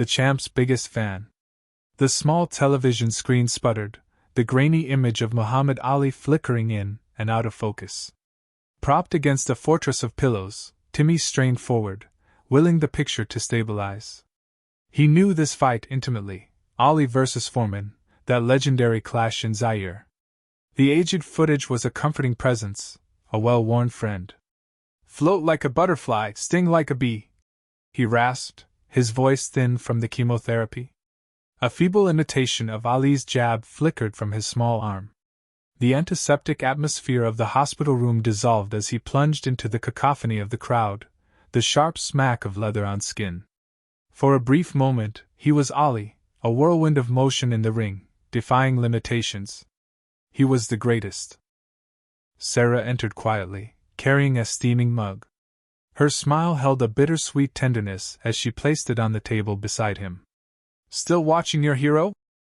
the champ's biggest fan. The small television screen sputtered, the grainy image of Muhammad Ali flickering in and out of focus. Propped against a fortress of pillows, Timmy strained forward, willing the picture to stabilize. He knew this fight intimately, Ali versus Foreman, that legendary clash in Zaire. The aged footage was a comforting presence, a well-worn friend. "Float like a butterfly, sting like a bee," he rasped, his voice thin from the chemotherapy. A feeble imitation of Ali's jab flickered from his small arm. The antiseptic atmosphere of the hospital room dissolved as he plunged into the cacophony of the crowd, the sharp smack of leather on skin. For a brief moment, he was Ali, a whirlwind of motion in the ring, defying limitations. He was the greatest. Sarah entered quietly, carrying a steaming mug. Her smile held a bittersweet tenderness as she placed it on the table beside him. "Still watching your hero?"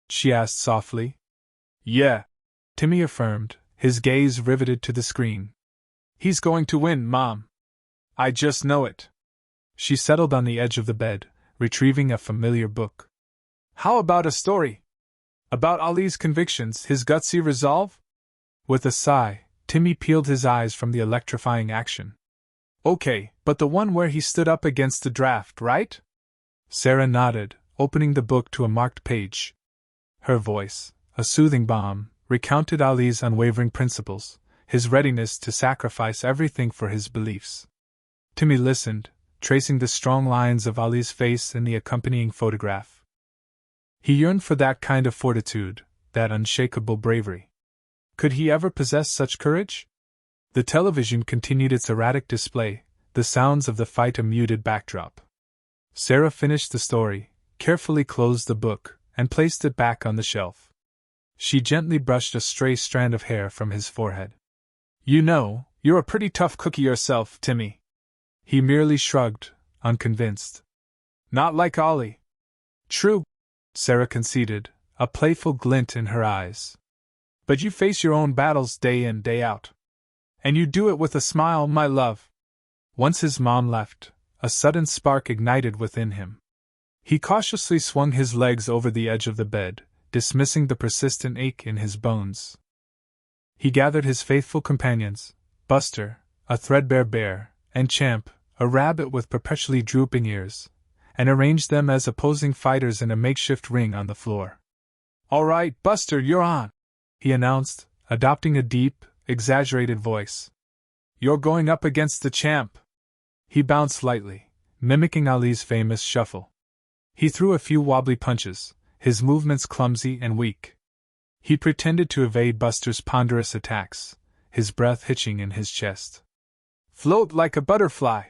she asked softly. "Yeah," Timmy affirmed, his gaze riveted to the screen. "He's going to win, Mom. I just know it." She settled on the edge of the bed, retrieving a familiar book. "How about a story? About Ali's convictions, his gutsy resolve?" With a sigh, Timmy peeled his eyes from the electrifying action. "Okay, but the one where he stood up against the draft, right?" Sarah nodded, opening the book to a marked page. Her voice, a soothing balm, recounted Ali's unwavering principles, his readiness to sacrifice everything for his beliefs. Timmy listened, tracing the strong lines of Ali's face in the accompanying photograph. He yearned for that kind of fortitude, that unshakable bravery. Could he ever possess such courage? The television continued its erratic display, the sounds of the fight a muted backdrop. Sarah finished the story, carefully closed the book, and placed it back on the shelf. She gently brushed a stray strand of hair from his forehead. "You know, you're a pretty tough cookie yourself, Timmy." He merely shrugged, unconvinced. "Not like Ali." "True," Sarah conceded, a playful glint in her eyes. "But you face your own battles day in, day out. And you do it with a smile, my love." Once his mom left, a sudden spark ignited within him. He cautiously swung his legs over the edge of the bed, dismissing the persistent ache in his bones. He gathered his faithful companions, Buster, a threadbare bear, and Champ, a rabbit with perpetually drooping ears, and arranged them as opposing fighters in a makeshift ring on the floor. "All right, Buster, you're on," he announced, adopting a deep, exaggerated voice. "You're going up against the champ." He bounced lightly, mimicking Ali's famous shuffle. He threw a few wobbly punches, his movements clumsy and weak. He pretended to evade Buster's ponderous attacks, his breath hitching in his chest. "Float like a butterfly,"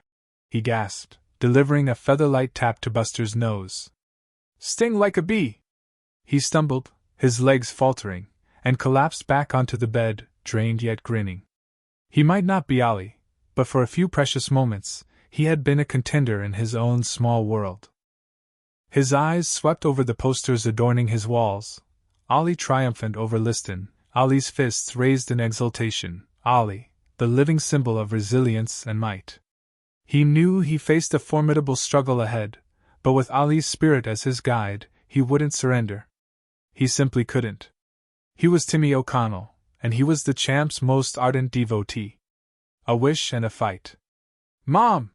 he gasped, delivering a feather-light tap to Buster's nose. "Sting like a bee." He stumbled, his legs faltering, and collapsed back onto the bed, drained yet grinning. He might not be Ali, but for a few precious moments, he had been a contender in his own small world. His eyes swept over the posters adorning his walls. Ali triumphant over Liston, Ali's fists raised in exultation, Ali, the living symbol of resilience and might. He knew he faced a formidable struggle ahead, but with Ali's spirit as his guide, he wouldn't surrender. He simply couldn't. He was Timmy O'Connell, and he was the champ's most ardent devotee. A wish and a fight. "Mom!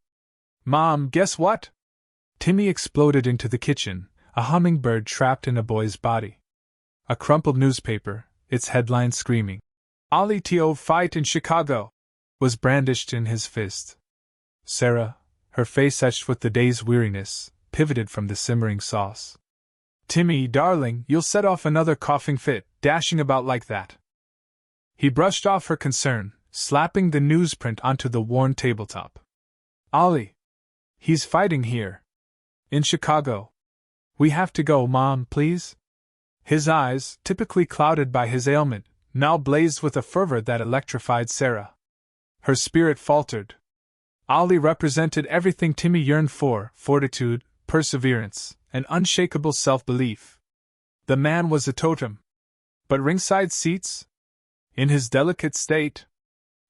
Mom, guess what?" Timmy exploded into the kitchen, a hummingbird trapped in a boy's body. A crumpled newspaper, its headline screaming, "Ali T.O. fight in Chicago," was brandished in his fist. Sarah, her face etched with the day's weariness, pivoted from the simmering sauce. "Timmy, darling, you'll set off another coughing fit, dashing about like that." He brushed off her concern, slapping the newsprint onto the worn tabletop. "Ali! He's fighting here. In Chicago. We have to go, Mom, please." His eyes, typically clouded by his ailment, now blazed with a fervor that electrified Sarah. Her spirit faltered. Ali represented everything Timmy yearned for: fortitude, perseverance, and unshakable self-belief. The man was a totem. But ringside seats? In his delicate state?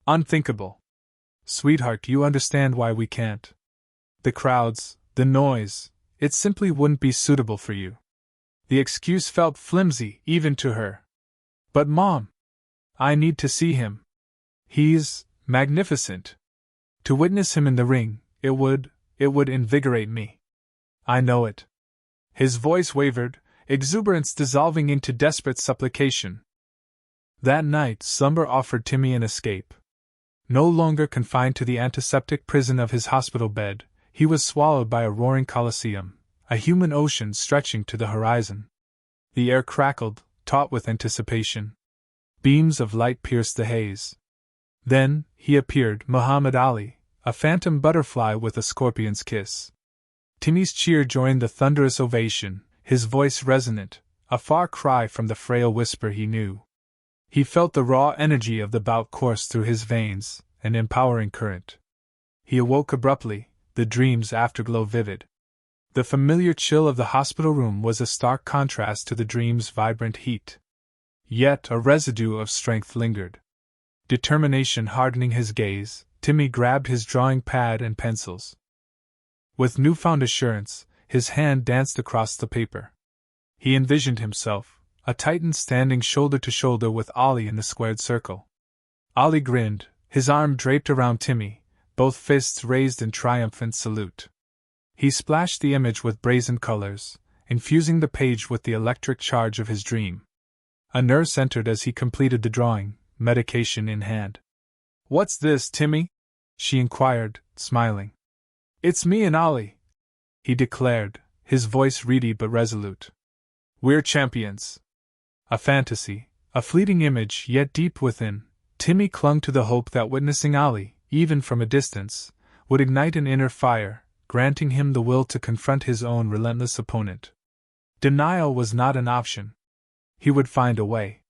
Unthinkable. "Sweetheart, you understand why we can't. The crowds, the noise, it simply wouldn't be suitable for you. The excuse felt flimsy, even to her. But Mom, I need to see him. He's magnificent. To witness him in the ring, it would invigorate me. I know it. His voice wavered, exuberance dissolving into desperate supplication. That night, slumber offered Timmy an escape. No longer confined to the antiseptic prison of his hospital bed, he was swallowed by a roaring coliseum, a human ocean stretching to the horizon. The air crackled, taut with anticipation. Beams of light pierced the haze. Then, he appeared, Muhammad Ali, a phantom butterfly with a scorpion's kiss. Timmy's cheer joined the thunderous ovation, his voice resonant, a far cry from the frail whisper he knew. He felt the raw energy of the bout course through his veins, an empowering current. He awoke abruptly, the dream's afterglow vivid. The familiar chill of the hospital room was a stark contrast to the dream's vibrant heat. Yet a residue of strength lingered. Determination hardening his gaze, Timmy grabbed his drawing pad and pencils. With newfound assurance, his hand danced across the paper. He envisioned himself, a titan standing shoulder to shoulder with Ali in the squared circle. Ali grinned, his arm draped around Timmy, both fists raised in triumphant salute. He splashed the image with brazen colors, infusing the page with the electric charge of his dream. A nurse entered as he completed the drawing, medication in hand. "What's this, Timmy?" she inquired, smiling. "It's me and Ali," he declared, his voice reedy but resolute. "We're champions." A fantasy, a fleeting image yet deep within, Timmy clung to the hope that witnessing Ali, even from a distance, would ignite an inner fire, granting him the will to confront his own relentless opponent. Denial was not an option. He would find a way.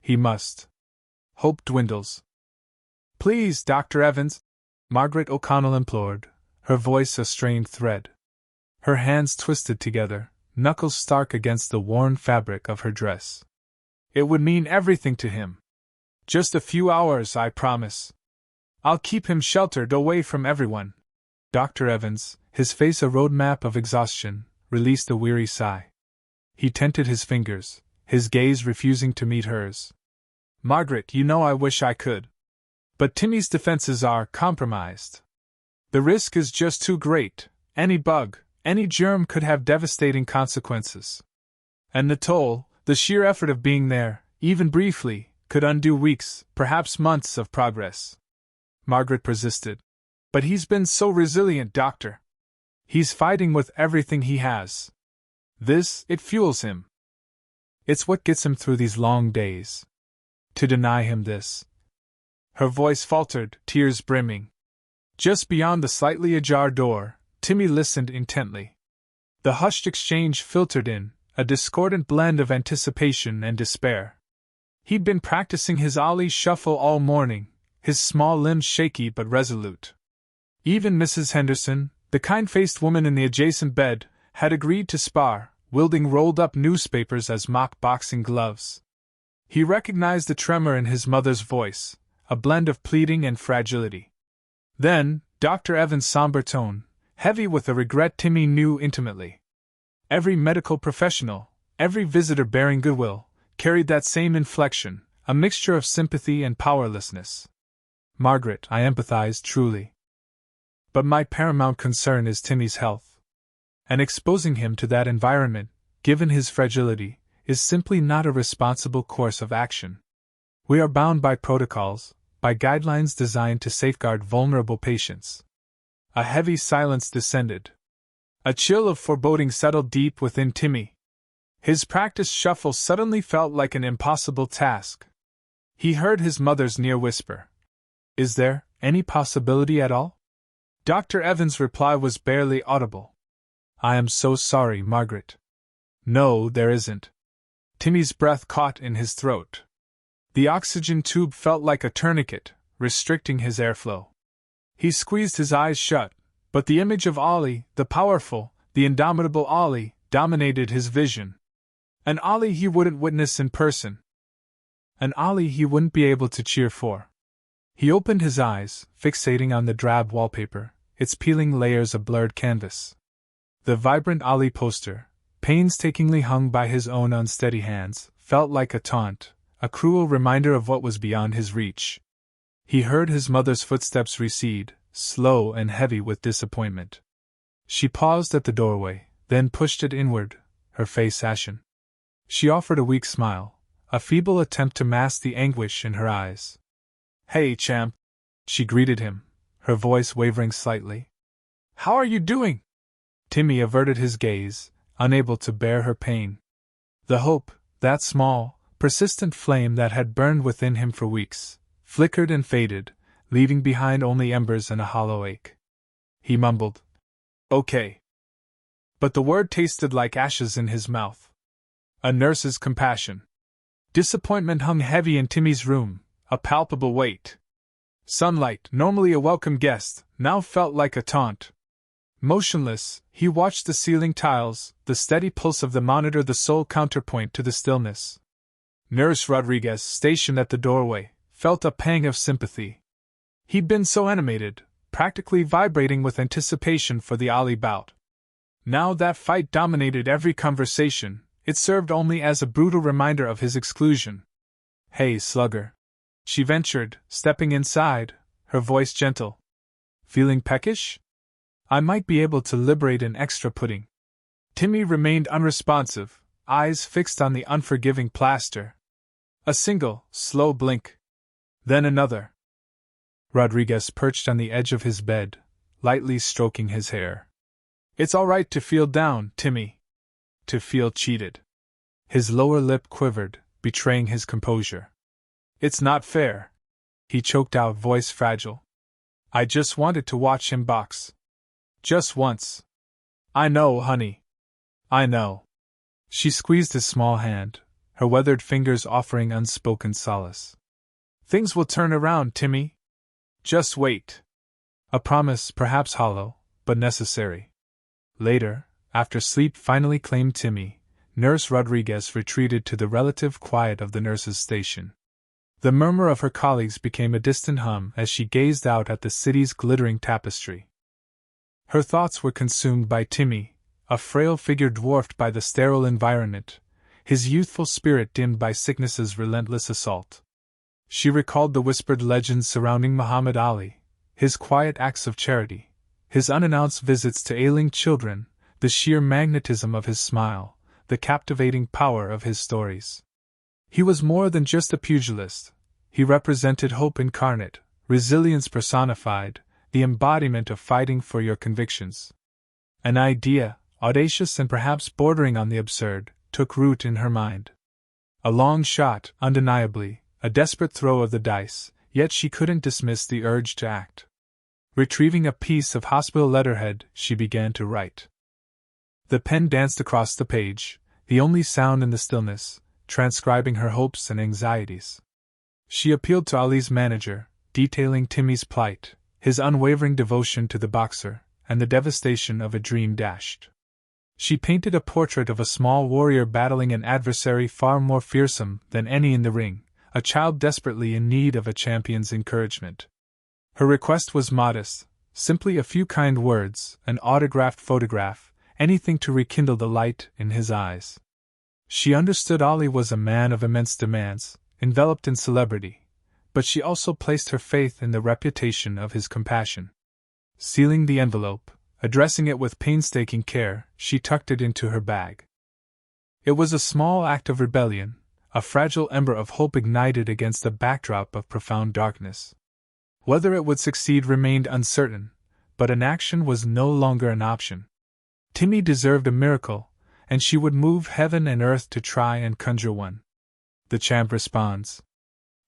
He must. Hope dwindles. "Please, Dr. Evans," Margaret O'Connell implored, her voice a strained thread. Her hands twisted together, knuckles stark against the worn fabric of her dress. It would mean everything to him. "Just a few hours, I promise. I'll keep him sheltered away from everyone." Dr. Evans, his face a roadmap of exhaustion, released a weary sigh. He tented his fingers, his gaze refusing to meet hers. "Margaret, you know I wish I could. But Timmy's defenses are compromised. The risk is just too great. Any bug, any germ could have devastating consequences. And the toll, the sheer effort of being there, even briefly, could undo weeks, perhaps months of progress." Margaret persisted. "But he's been so resilient, Doctor. He's fighting with everything he has. It fuels him. It's what gets him through these long days. To deny him this." Her voice faltered, tears brimming. Just beyond the slightly ajar door, Timmy listened intently. The hushed exchange filtered in, a discordant blend of anticipation and despair. He'd been practicing his Ali shuffle all morning, his small limbs shaky but resolute. Even Mrs. Henderson, the kind-faced woman in the adjacent bed, had agreed to spar, wielding rolled-up newspapers as mock boxing gloves. He recognized the tremor in his mother's voice, a blend of pleading and fragility. Then, Dr. Evans' somber tone, heavy with a regret Timmy knew intimately. Every medical professional, every visitor bearing goodwill, carried that same inflection, a mixture of sympathy and powerlessness. "Margaret, I empathize truly. But my paramount concern is Timmy's health. And exposing him to that environment, given his fragility, is simply not a responsible course of action. We are bound by protocols, by guidelines designed to safeguard vulnerable patients." A heavy silence descended. A chill of foreboding settled deep within Timmy. His practiced shuffle suddenly felt like an impossible task. He heard his mother's near whisper. "Is there any possibility at all?" Dr. Evans' reply was barely audible. "I am so sorry, Margaret. No, there isn't." Timmy's breath caught in his throat. The oxygen tube felt like a tourniquet, restricting his airflow. He squeezed his eyes shut, but the image of Ali, the powerful, the indomitable Ali, dominated his vision. An Ali he wouldn't witness in person. An Ali he wouldn't be able to cheer for. He opened his eyes, fixating on the drab wallpaper, its peeling layers of blurred canvas. The vibrant Ali poster, painstakingly hung by his own unsteady hands, felt like a taunt, a cruel reminder of what was beyond his reach. He heard his mother's footsteps recede, slow and heavy with disappointment. She paused at the doorway, then pushed it inward, her face ashen. She offered a weak smile, a feeble attempt to mask the anguish in her eyes. "Hey, champ," she greeted him, her voice wavering slightly. "How are you doing?" Timmy averted his gaze, unable to bear her pain. The hope, that small, persistent flame that had burned within him for weeks, flickered and faded, leaving behind only embers and a hollow ache. He mumbled, "Okay." But the word tasted like ashes in his mouth. A nurse's compassion. Disappointment hung heavy in Timmy's room, a palpable weight. Sunlight, normally a welcome guest, now felt like a taunt. Motionless, he watched the ceiling tiles, the steady pulse of the monitor the sole counterpoint to the stillness. Nurse Rodriguez, stationed at the doorway, felt a pang of sympathy. He'd been so animated, practically vibrating with anticipation for the Ali bout. Now that fight dominated every conversation, it served only as a brutal reminder of his exclusion. "Hey, slugger," she ventured, stepping inside, her voice gentle. "Feeling peckish? I might be able to liberate an extra pudding." Timmy remained unresponsive, eyes fixed on the unforgiving plaster. A single, slow blink. Then another. Rodriguez perched on the edge of his bed, lightly stroking his hair. "It's all right to feel down, Timmy. To feel cheated." His lower lip quivered, betraying his composure. "It's not fair," he choked out, voice fragile. "I just wanted to watch him box. Just once." "I know, honey. I know." She squeezed his small hand, her weathered fingers offering unspoken solace. "Things will turn around, Timmy. Just wait." A promise, perhaps hollow, but necessary. Later, after sleep finally claimed Timmy, Nurse Rodriguez retreated to the relative quiet of the nurse's station. The murmur of her colleagues became a distant hum as she gazed out at the city's glittering tapestry. Her thoughts were consumed by Timmy, a frail figure dwarfed by the sterile environment, his youthful spirit dimmed by sickness's relentless assault. She recalled the whispered legends surrounding Muhammad Ali, his quiet acts of charity, his unannounced visits to ailing children, the sheer magnetism of his smile, the captivating power of his stories. He was more than just a pugilist. He represented hope incarnate, resilience personified, the embodiment of fighting for your convictions. An idea, audacious and perhaps bordering on the absurd, took root in her mind. A long shot, undeniably, a desperate throw of the dice, yet she couldn't dismiss the urge to act. Retrieving a piece of hospital letterhead, she began to write. The pen danced across the page, the only sound in the stillness, transcribing her hopes and anxieties. She appealed to Ali's manager, detailing Timmy's plight, his unwavering devotion to the boxer, and the devastation of a dream dashed. She painted a portrait of a small warrior battling an adversary far more fearsome than any in the ring, a child desperately in need of a champion's encouragement. Her request was modest, simply a few kind words, an autographed photograph, anything to rekindle the light in his eyes. She understood Ali was a man of immense demands, enveloped in celebrity, but she also placed her faith in the reputation of his compassion. Sealing the envelope, addressing it with painstaking care, she tucked it into her bag. It was a small act of rebellion, a fragile ember of hope ignited against a backdrop of profound darkness. Whether it would succeed remained uncertain, but inaction was no longer an option. Timmy deserved a miracle, and she would move heaven and earth to try and conjure one. The champ responds.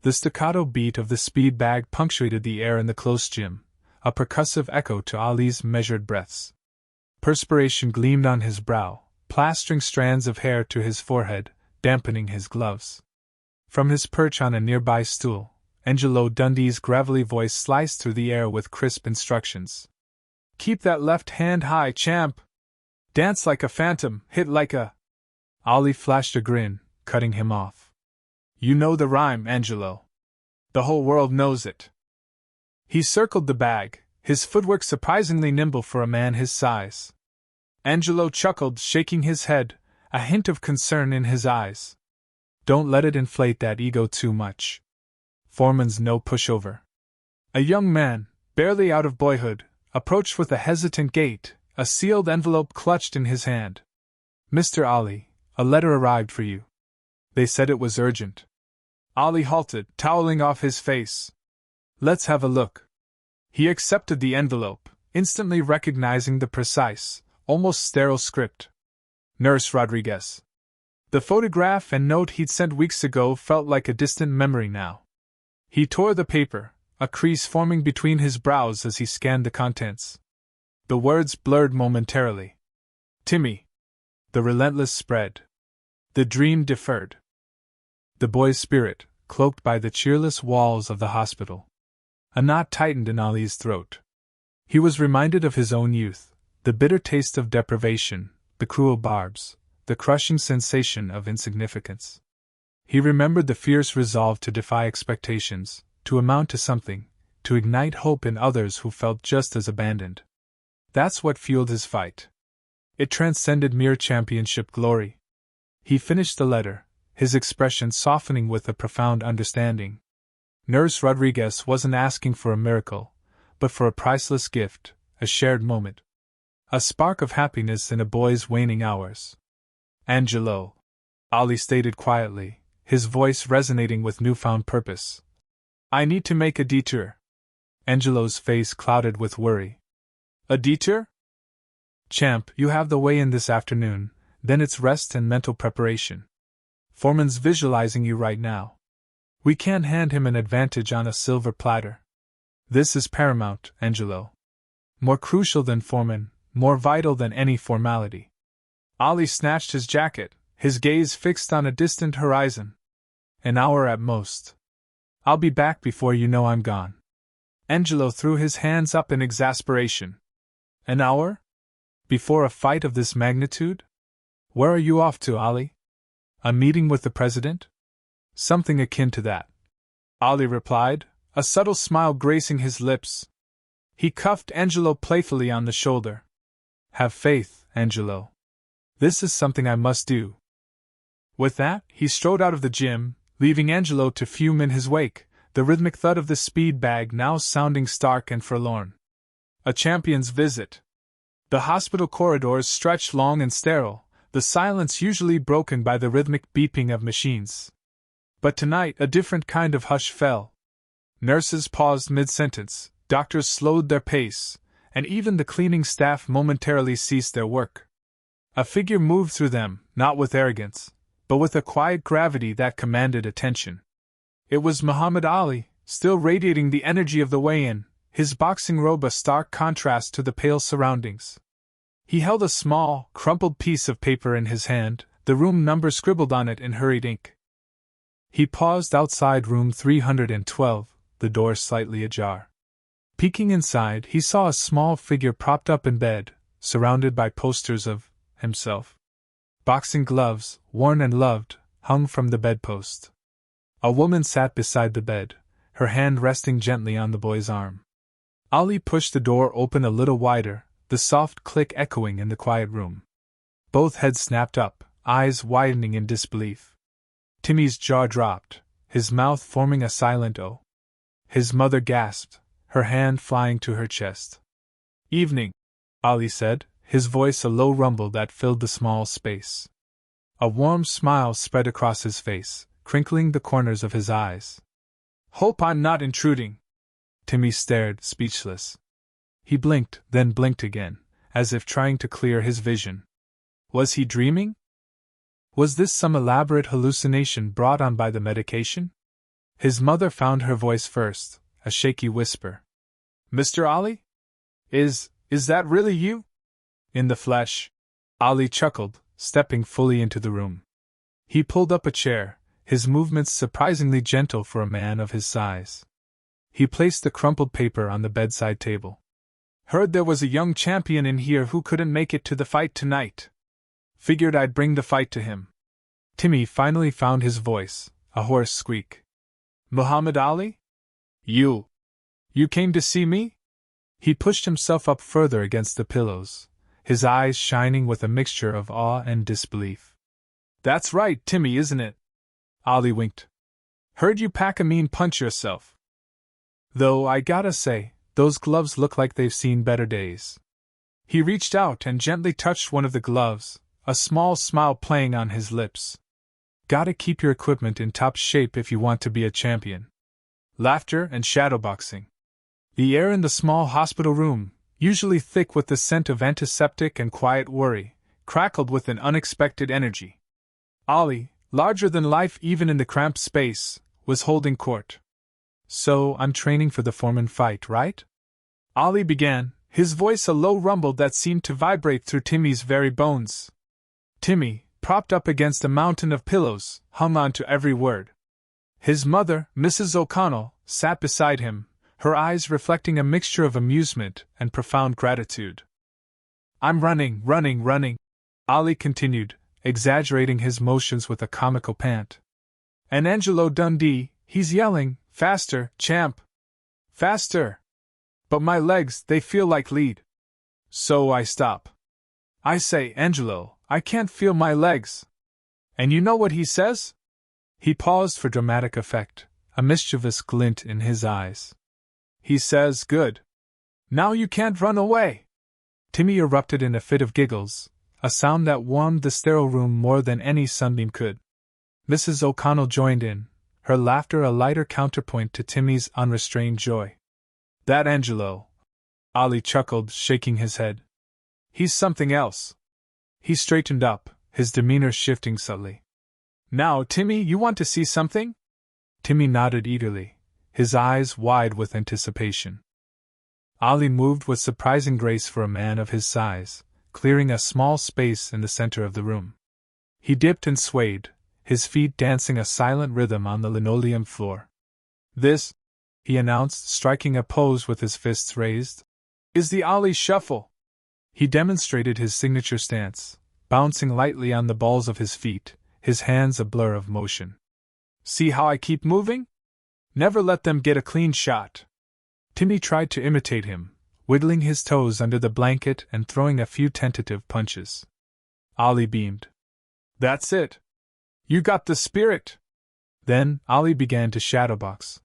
The staccato beat of the speed bag punctuated the air in the close gym, a percussive echo to Ali's measured breaths. Perspiration gleamed on his brow, plastering strands of hair to his forehead, dampening his gloves. From his perch on a nearby stool, Angelo Dundee's gravelly voice sliced through the air with crisp instructions. "Keep that left hand high, champ! Dance like a phantom, hit like a—" Ali flashed a grin, cutting him off. "You know the rhyme, Angelo. The whole world knows it." He circled the bag, his footwork surprisingly nimble for a man his size. Angelo chuckled, shaking his head, a hint of concern in his eyes. Don't let it inflate that ego too much. Foreman's no pushover. A young man, barely out of boyhood, approached with a hesitant gait, a sealed envelope clutched in his hand. Mr. Ali, a letter arrived for you. They said it was urgent. Ali halted, toweling off his face. Let's have a look. He accepted the envelope, instantly recognizing the precise, almost sterile script. Nurse Rodriguez. The photograph and note he'd sent weeks ago felt like a distant memory now. He tore the paper, a crease forming between his brows as he scanned the contents. The words blurred momentarily. Timmy. The relentless spread. The dream deferred. The boy's spirit, cloaked by the cheerless walls of the hospital. A knot tightened in Ali's throat. He was reminded of his own youth, the bitter taste of deprivation, the cruel barbs, the crushing sensation of insignificance. He remembered the fierce resolve to defy expectations, to amount to something, to ignite hope in others who felt just as abandoned. That's what fueled his fight. It transcended mere championship glory. He finished the letter, his expression softening with a profound understanding. Nurse Rodriguez wasn't asking for a miracle, but for a priceless gift, a shared moment. A spark of happiness in a boy's waning hours. Angelo, Ali stated quietly, his voice resonating with newfound purpose. I need to make a detour. Angelo's face clouded with worry. A detour? Champ, you have the way in this afternoon, then it's rest and mental preparation. Foreman's visualizing you right now. We can't hand him an advantage on a silver platter. This is paramount, Angelo. More crucial than Foreman, more vital than any formality. Ali snatched his jacket, his gaze fixed on a distant horizon. An hour at most. I'll be back before you know I'm gone. Angelo threw his hands up in exasperation. An hour? Before a fight of this magnitude? Where are you off to, Ali? A meeting with the president? Something akin to that. Ali replied, a subtle smile gracing his lips. He cuffed Angelo playfully on the shoulder. Have faith, Angelo. This is something I must do. With that, he strode out of the gym, leaving Angelo to fume in his wake, the rhythmic thud of the speed bag now sounding stark and forlorn. A champion's visit. The hospital corridors stretched long and sterile, the silence usually broken by the rhythmic beeping of machines. But tonight a different kind of hush fell. Nurses paused mid-sentence, doctors slowed their pace, and even the cleaning staff momentarily ceased their work. A figure moved through them, not with arrogance, but with a quiet gravity that commanded attention. It was Muhammad Ali, still radiating the energy of the weigh-in, his boxing robe a stark contrast to the pale surroundings. He held a small, crumpled piece of paper in his hand, the room number scribbled on it in hurried ink. He paused outside room 312, the door slightly ajar. Peeking inside, he saw a small figure propped up in bed, surrounded by posters of himself. Boxing gloves, worn and loved, hung from the bedpost. A woman sat beside the bed, her hand resting gently on the boy's arm. Ali pushed the door open a little wider, the soft click echoing in the quiet room. Both heads snapped up, eyes widening in disbelief. Timmy's jaw dropped, his mouth forming a silent O. His mother gasped, her hand flying to her chest. Evening, Ali said, his voice a low rumble that filled the small space. A warm smile spread across his face, crinkling the corners of his eyes. Hope I'm not intruding. Timmy stared, speechless. He blinked, then blinked again, as if trying to clear his vision. Was he dreaming? Was this some elaborate hallucination brought on by the medication? His mother found her voice first, a shaky whisper. Mr. Ali? Is that really you? In the flesh. Ali chuckled, stepping fully into the room. He pulled up a chair, his movements surprisingly gentle for a man of his size. He placed the crumpled paper on the bedside table. Heard there was a young champion in here who couldn't make it to the fight tonight. Figured I'd bring the fight to him. Timmy finally found his voice, a hoarse squeak. Muhammad Ali? You came to see me? He pushed himself up further against the pillows, his eyes shining with a mixture of awe and disbelief. That's right, Timmy, isn't it? Ali winked. Heard you pack a mean punch yourself. Though I gotta say, those gloves look like they've seen better days. He reached out and gently touched one of the gloves, a small smile playing on his lips. Gotta keep your equipment in top shape if you want to be a champion. Laughter and shadowboxing. The air in the small hospital room, usually thick with the scent of antiseptic and quiet worry, crackled with an unexpected energy. Ali, larger than life even in the cramped space, was holding court. So, I'm training for the Foreman fight, right? Ali began, his voice a low rumble that seemed to vibrate through Timmy's very bones. Timmy, propped up against a mountain of pillows, hung on to every word. His mother, Mrs. O'Connell, sat beside him, her eyes reflecting a mixture of amusement and profound gratitude. I'm running, Ali continued, exaggerating his motions with a comical pant. And Angelo Dundee, he's yelling, faster, champ! Faster! But my legs, they feel like lead. So I stop. I say, Angelo, I can't feel my legs. And you know what he says? He paused for dramatic effect, a mischievous glint in his eyes. He says, good. Now you can't run away. Timmy erupted in a fit of giggles, a sound that warmed the sterile room more than any sunbeam could. Mrs. O'Connell joined in, her laughter a lighter counterpoint to Timmy's unrestrained joy. That Angelo, Ali chuckled, shaking his head. He's something else. He straightened up, his demeanor shifting subtly. Now, Timmy, you want to see something? Timmy nodded eagerly, his eyes wide with anticipation. Ali moved with surprising grace for a man of his size, clearing a small space in the center of the room. He dipped and swayed, his feet dancing a silent rhythm on the linoleum floor. This, he announced, striking a pose with his fists raised, is the Ali Shuffle. He demonstrated his signature stance, bouncing lightly on the balls of his feet, his hands a blur of motion. See how I keep moving? Never let them get a clean shot. Timmy tried to imitate him, wiggling his toes under the blanket and throwing a few tentative punches. Ali beamed. That's it. You got the spirit. Then, Ali began to shadowbox.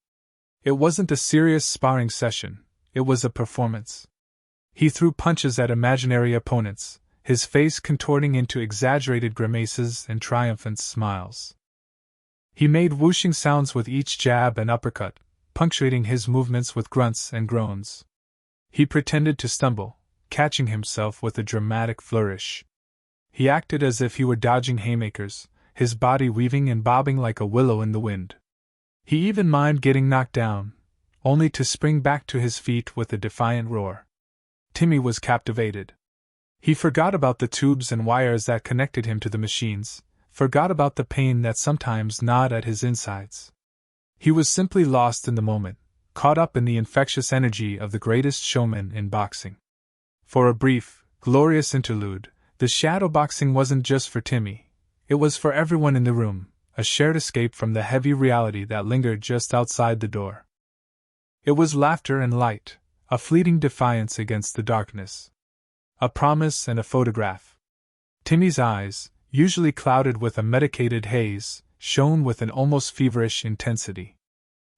It wasn't a serious sparring session, it was a performance. He threw punches at imaginary opponents, his face contorting into exaggerated grimaces and triumphant smiles. He made whooshing sounds with each jab and uppercut, punctuating his movements with grunts and groans. He pretended to stumble, catching himself with a dramatic flourish. He acted as if he were dodging haymakers, his body weaving and bobbing like a willow in the wind. He even mimed getting knocked down, only to spring back to his feet with a defiant roar. Timmy was captivated. He forgot about the tubes and wires that connected him to the machines, forgot about the pain that sometimes gnawed at his insides. He was simply lost in the moment, caught up in the infectious energy of the greatest showman in boxing. For a brief, glorious interlude, the shadowboxing wasn't just for Timmy, it was for everyone in the room, a shared escape from the heavy reality that lingered just outside the door. It was laughter and light, a fleeting defiance against the darkness. A promise and a photograph. Timmy's eyes, usually clouded with a medicated haze, shone with an almost feverish intensity.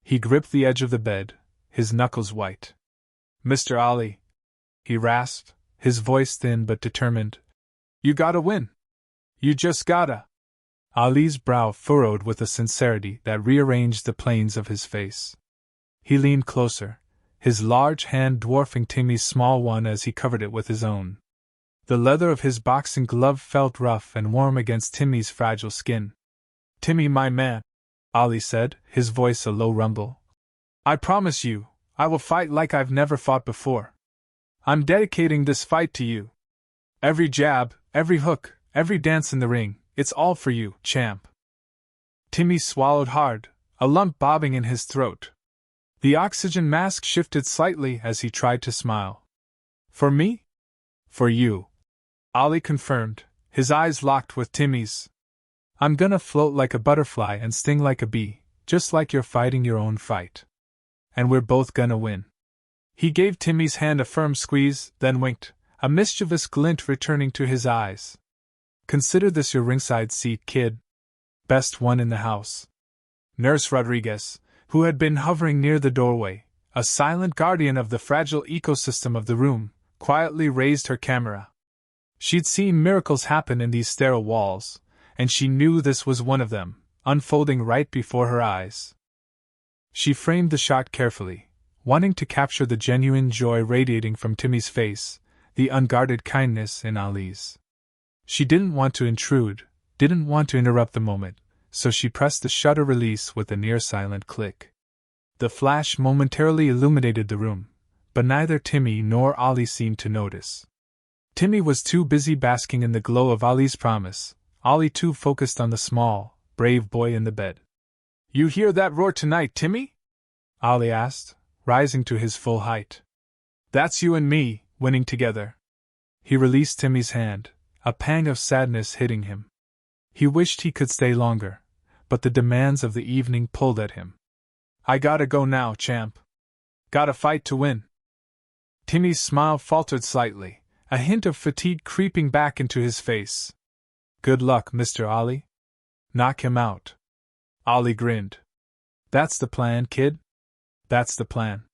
He gripped the edge of the bed, his knuckles white. Mr. Ali, he rasped, his voice thin but determined. You gotta win. You just gotta. Ali's brow furrowed with a sincerity that rearranged the planes of his face. He leaned closer, his large hand dwarfing Timmy's small one as he covered it with his own. The leather of his boxing glove felt rough and warm against Timmy's fragile skin. Timmy, my man, Ali said, his voice a low rumble. I promise you, I will fight like I've never fought before. I'm dedicating this fight to you. Every jab, every hook, every dance in the ring, it's all for you, champ. Timmy swallowed hard, a lump bobbing in his throat. The oxygen mask shifted slightly as he tried to smile. For me? For you, Ali confirmed, his eyes locked with Timmy's. I'm gonna float like a butterfly and sting like a bee, just like you're fighting your own fight. And we're both gonna win. He gave Timmy's hand a firm squeeze, then winked, a mischievous glint returning to his eyes. "Consider this your ringside seat, kid. Best one in the house." Nurse Rodriguez, who had been hovering near the doorway, a silent guardian of the fragile ecosystem of the room, quietly raised her camera. She'd seen miracles happen in these sterile walls, and she knew this was one of them, unfolding right before her eyes. She framed the shot carefully, wanting to capture the genuine joy radiating from Timmy's face, the unguarded kindness in Ali's. She didn't want to intrude, didn't want to interrupt the moment, so she pressed the shutter release with a near-silent click. The flash momentarily illuminated the room, but neither Timmy nor Ali seemed to notice. Timmy was too busy basking in the glow of Ali's promise, Ali too focused on the small, brave boy in the bed. "You hear that roar tonight, Timmy?" Ali asked, rising to his full height. "That's you and me, winning together." He released Timmy's hand, a pang of sadness hitting him. He wished he could stay longer, but the demands of the evening pulled at him. "I gotta go now, champ. Gotta fight to win." Timmy's smile faltered slightly, a hint of fatigue creeping back into his face. "Good luck, Mr. Ali. Knock him out." Ali grinned. "That's the plan, kid. That's the plan."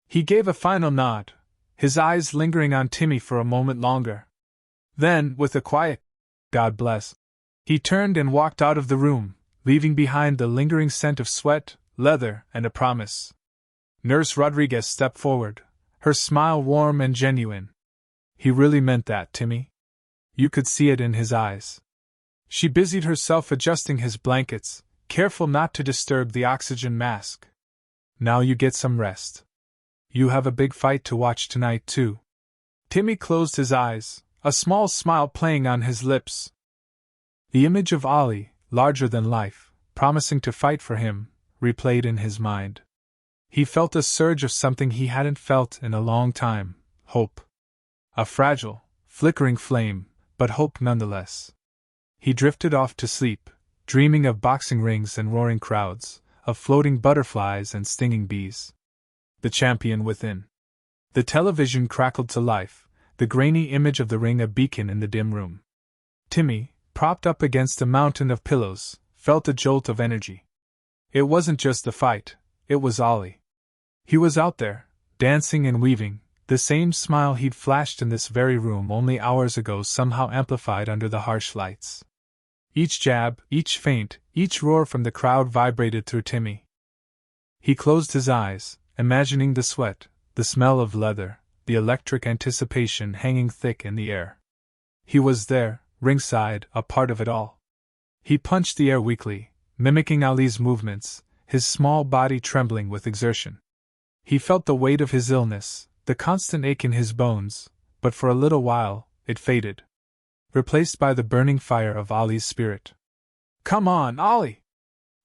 He gave a final nod, his eyes lingering on Timmy for a moment longer. Then, with a quiet, "God bless," he turned and walked out of the room, leaving behind the lingering scent of sweat, leather, and a promise. Nurse Rodriguez stepped forward, her smile warm and genuine. "He really meant that, Timmy." You could see it in his eyes. She busied herself adjusting his blankets, careful not to disturb the oxygen mask. "Now you get some rest. You have a big fight to watch tonight, too." Timmy closed his eyes, a small smile playing on his lips. The image of Ali, larger than life, promising to fight for him, replayed in his mind. He felt a surge of something he hadn't felt in a long time: hope. A fragile, flickering flame, but hope nonetheless. He drifted off to sleep, dreaming of boxing rings and roaring crowds, of floating butterflies and stinging bees. The champion within. The television crackled to life, the grainy image of the ring a beacon in the dim room. Timmy, propped up against a mountain of pillows, felt a jolt of energy. It wasn't just the fight, it was Ali. He was out there, dancing and weaving, the same smile he'd flashed in this very room only hours ago somehow amplified under the harsh lights. Each jab, each feint, each roar from the crowd vibrated through Timmy. He closed his eyes, imagining the sweat, the smell of leather, the electric anticipation hanging thick in the air. He was there, ringside, a part of it all. He punched the air weakly, mimicking Ali's movements, his small body trembling with exertion. He felt the weight of his illness, the constant ache in his bones, but for a little while, it faded, replaced by the burning fire of Ali's spirit. "Come on, Ali!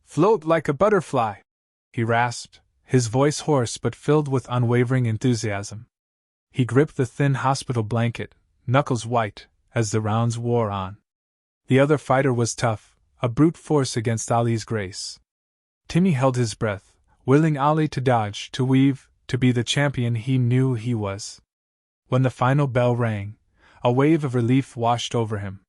Float like a butterfly!" he rasped, his voice hoarse but filled with unwavering enthusiasm. He gripped the thin hospital blanket, knuckles white, as the rounds wore on. The other fighter was tough, a brute force against Ali's grace. Timmy held his breath, willing Ali to dodge, to weave, to be the champion he knew he was. When the final bell rang, a wave of relief washed over him.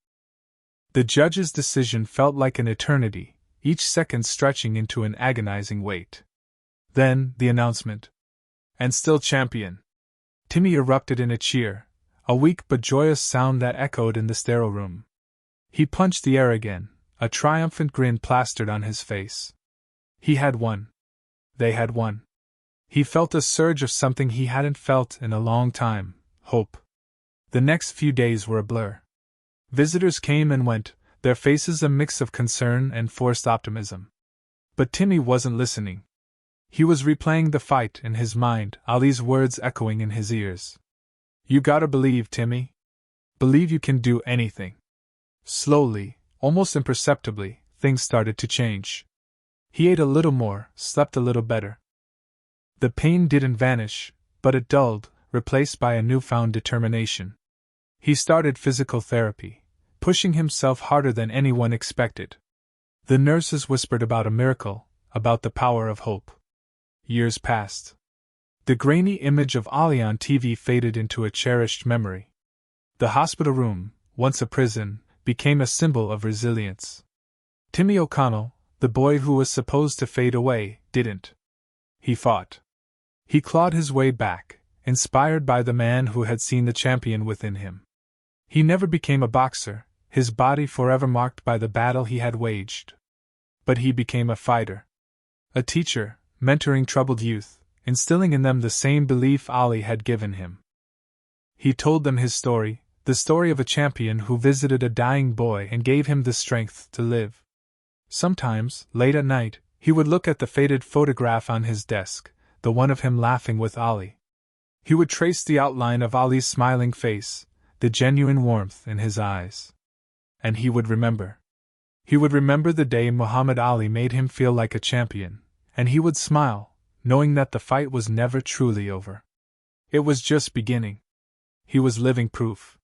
The judge's decision felt like an eternity, each second stretching into an agonizing wait. Then, the announcement. "And still champion." Timmy erupted in a cheer, a weak but joyous sound that echoed in the sterile room. He punched the air again, a triumphant grin plastered on his face. He had won. They had won. He felt a surge of something he hadn't felt in a long time: hope. The next few days were a blur. Visitors came and went, their faces a mix of concern and forced optimism. But Timmy wasn't listening. He was replaying the fight in his mind, Ali's words echoing in his ears. "You gotta believe, Timmy. Believe you can do anything." Slowly, almost imperceptibly, things started to change. He ate a little more, slept a little better. The pain didn't vanish, but it dulled, replaced by a newfound determination. He started physical therapy, pushing himself harder than anyone expected. The nurses whispered about a miracle, about the power of hope. Years passed. The grainy image of Ali on TV faded into a cherished memory. The hospital room, once a prison, became a symbol of resilience. Timmy O'Connell, the boy who was supposed to fade away, didn't. He fought. He clawed his way back, inspired by the man who had seen the champion within him. He never became a boxer, his body forever marked by the battle he had waged. But he became a fighter. A teacher, mentoring troubled youth, instilling in them the same belief Ali had given him. He told them his story, the story of a champion who visited a dying boy and gave him the strength to live. Sometimes, late at night, he would look at the faded photograph on his desk, the one of him laughing with Ali. He would trace the outline of Ali's smiling face, the genuine warmth in his eyes. And he would remember. He would remember the day Muhammad Ali made him feel like a champion, and he would smile, knowing that the fight was never truly over. It was just beginning. He was living proof.